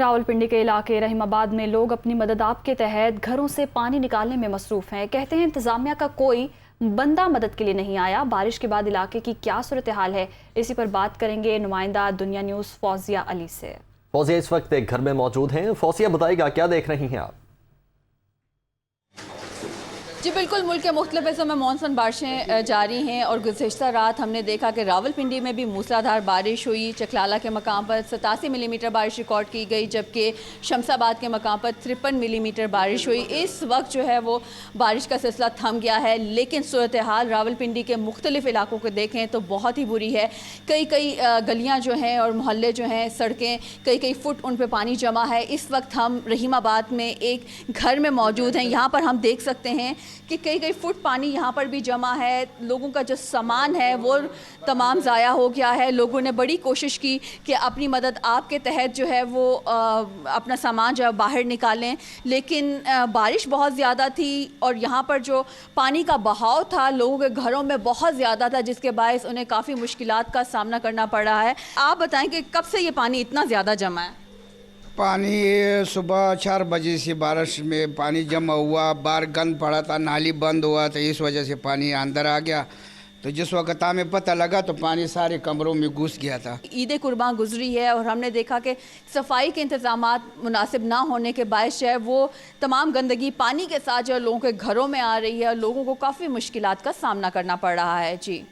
راولپنڈی کے علاقے رحیم آباد میں لوگ اپنی مدد آپ کے تحت گھروں سے پانی نکالنے میں مصروف ہیں۔ کہتے ہیں انتظامیہ کا کوئی بندہ مدد کے لیے نہیں آیا۔ بارش کے بعد علاقے کی کیا صورتحال ہے، اسی پر بات کریں گے نمائندہ دنیا نیوز فوزیہ علی سے۔ فوزیہ اس وقت ایک گھر میں موجود ہیں۔ فوزیہ بتائے گا کیا دیکھ رہی ہیں آپ؟ جی بالکل، ملک کے مختلف حصوں میں مانسون بارشیں جاری ہیں اور گزشتہ رات ہم نے دیکھا کہ راولپنڈی میں بھی موسلادھار بارش ہوئی۔ چکلالہ کے مقام پر 87 ملی میٹر بارش ریکارڈ کی گئی، جبکہ شمس آباد کے مقام پر 53 ملی میٹر بارش ہوئی۔ اس وقت جو ہے وہ بارش کا سلسلہ تھم گیا ہے، لیکن صورتحال راولپنڈی کے مختلف علاقوں کو دیکھیں تو بہت ہی بری ہے۔ کئی گلیاں جو ہیں اور محلے جو ہیں، سڑکیں کئی فٹ ان پہ پانی جمع ہے۔ اس وقت ہم رحیم آباد میں ایک گھر میں موجود ہیں۔ یہاں پر ہم دیکھ سکتے ہیں کہ کئی فٹ پانی یہاں پر بھی جمع ہے۔ لوگوں کا جو سامان ہے وہ تمام ضائع ہو گیا ہے۔ لوگوں نے بڑی کوشش کی کہ اپنی مدد آپ کے تحت جو ہے وہ اپنا سامان جو ہے باہر نکالیں، لیکن بارش بہت زیادہ تھی اور یہاں پر جو پانی کا بہاؤ تھا لوگوں کے گھروں میں بہت زیادہ تھا، جس کے باعث انہیں کافی مشکلات کا سامنا کرنا پڑ رہا ہے۔ آپ بتائیں کہ کب سے یہ پانی اتنا زیادہ جمع ہے؟ پانی صبح 4 بجے سے بارش میں پانی جمع ہوا، باہر گند پڑا تھا، نالی بند ہوا تو اس وجہ سے پانی اندر آ گیا۔ تو جس وقت ہمیں پتہ لگا تو پانی سارے کمروں میں گھس گیا تھا۔ عید قربان گزری ہے اور ہم نے دیکھا کہ صفائی کے انتظامات مناسب نہ ہونے کے باعث جو ہے وہ تمام گندگی پانی کے ساتھ جو لوگوں کے گھروں میں آ رہی ہے اور لوگوں کو کافی مشکلات کا سامنا کرنا پڑ رہا ہے۔ جی